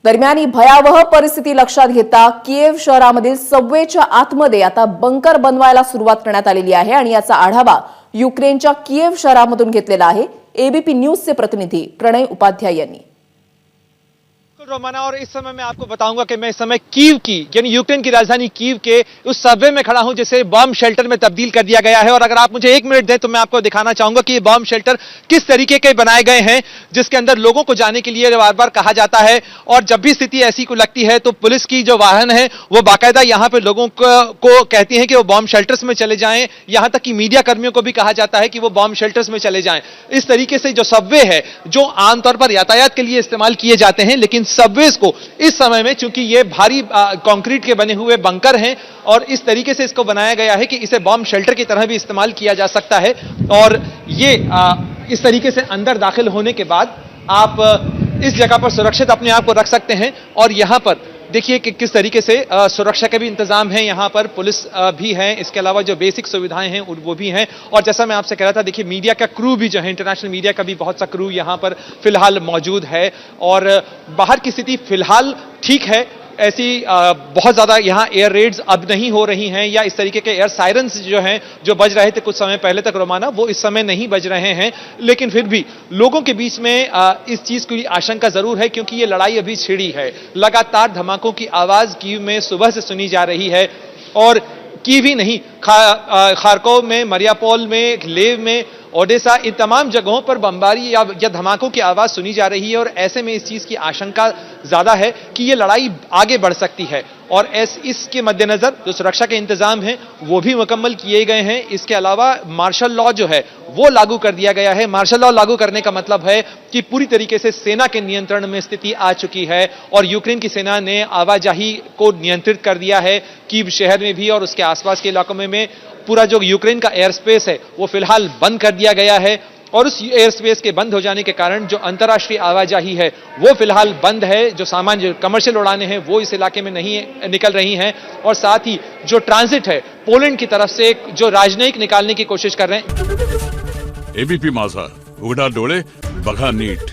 दरम्यान ही भयावह परिस्थिती लक्षात घेता किएव्ह शहरामधील सबवेच्या आतमध्ये आता बंकर बनवायला सुरुवात करण्यात आलेली आहे आणि याचा आढावा युक्रेनच्या किएव्ह शहरामधून घेतलेला आहे एबीपी न्यूजचे प्रतिनिधी प्रणय उपाध्याय यांनी। रोमाना, और इस समय मैं आपको बताऊंगा कि मैं इस समय कीव की यानी यूक्रेन की राजधानी कीव के उस सबवे में खड़ा हूं जिसे बॉम्ब शेल्टर में तब्दील कर दिया गया है। और अगर आप मुझे 1 मिनट दें तो मैं आपको दिखाना चाहूंगा कि ये बॉम्ब शेल्टर किस तरीके के बनाए गए हैं, जिसके अंदर लोगों को जाने के लिए बार बार कहा जाता है। और जब भी स्थिति ऐसी को लगती है तो पुलिस की जो वाहन है वो बाकायदा यहां पर लोगों को कहती है कि वो बॉम्ब शेल्टर्स में चले जाएं। यहां तक कि मीडिया कर्मियों को भी कहा जाता है कि वो बॉम्ब शेल्टर्स में चले जाएं। इस तरीके से जो सबवे है, जो आमतौर पर यातायात के लिए इस्तेमाल किए जाते हैं, लेकिन सबवेज को इस समय में चूंकि ये भारी कंक्रीट के बने हुए बंकर हैं और इस तरीके से इसको बनाया गया है कि इसे बॉम्ब शेल्टर की तरह भी इस्तेमाल किया जा सकता है। और ये इस तरीके से अंदर दाखिल होने के बाद आप इस जगह पर सुरक्षित अपने आप को रख सकते हैं। और यहां पर देखिए कि किस तरीके से सुरक्षा के भी इंतजाम हैं, यहां पर पुलिस भी है, इसके अलावा जो बेसिक सुविधाएं हैं वो भी हैं। और जैसा मैं आपसे कह रहा था, देखिए मीडिया का क्रू भी जो है, इंटरनेशनल मीडिया का भी बहुत सा क्रू यहां पर फिलहाल मौजूद है। और बाहर की स्थिति फिलहाल ठीक है, ऐसी बहुत ज्यादा यहां एयर रेड्स अब नहीं हो रही हैं, या इस तरीके के एयर सायरन्स जो हैं जो बज रहे थे कुछ समय पहले तक रोमाना, वो इस समय नहीं बज रहे हैं। लेकिन फिर भी लोगों के बीच में इस चीज की आशंका जरूर है, क्योंकि ये लड़ाई अभी छिड़ी है। लगातार धमाकों की आवाज कीव में सुबह से सुनी जा रही है। और कीव ही नहीं, खारकोव में, मरियापोल में, लेव में, ओडेसा, इन तमाम जगहों पर बमबारी या धमाकों की आवाज सुनी जा रही है। और ऐसे में इस चीज की आशंका ज्यादा है कि यह लड़ाई आगे बढ़ सकती है। और इसके मद्देनजर जो सुरक्षा के इंतजाम हैं वो भी मुकम्मल किए गए हैं। इसके अलावा मार्शल लॉ जो है वो लागू कर दिया गया है। मार्शल लॉ लागू करने का मतलब है कि पूरी तरीके से सेना के नियंत्रण में स्थिति आ चुकी है और यूक्रेन की सेना ने आवाजाही को नियंत्रित कर दिया है कीव शहर में भी और उसके आसपास के इलाकों में पूरा जो यूक्रेन का एयर स्पेस है वो फिलहाल बंद कर दिया गया है। और उस एयर स्पेस के बंद हो जाने के कारण जो अंतर्राष्ट्रीय आवाजाही है वो फिलहाल बंद है। जो सामान्य कमर्शियल उड़ानें हैं वो इस इलाके में नहीं निकल रही हैं। और साथ ही जो ट्रांजिट है पोलैंड की तरफ से जो राजनयिक निकालने की कोशिश कर रहे हैं। एबीपी माझा, उघडा डोळे बघा नीट।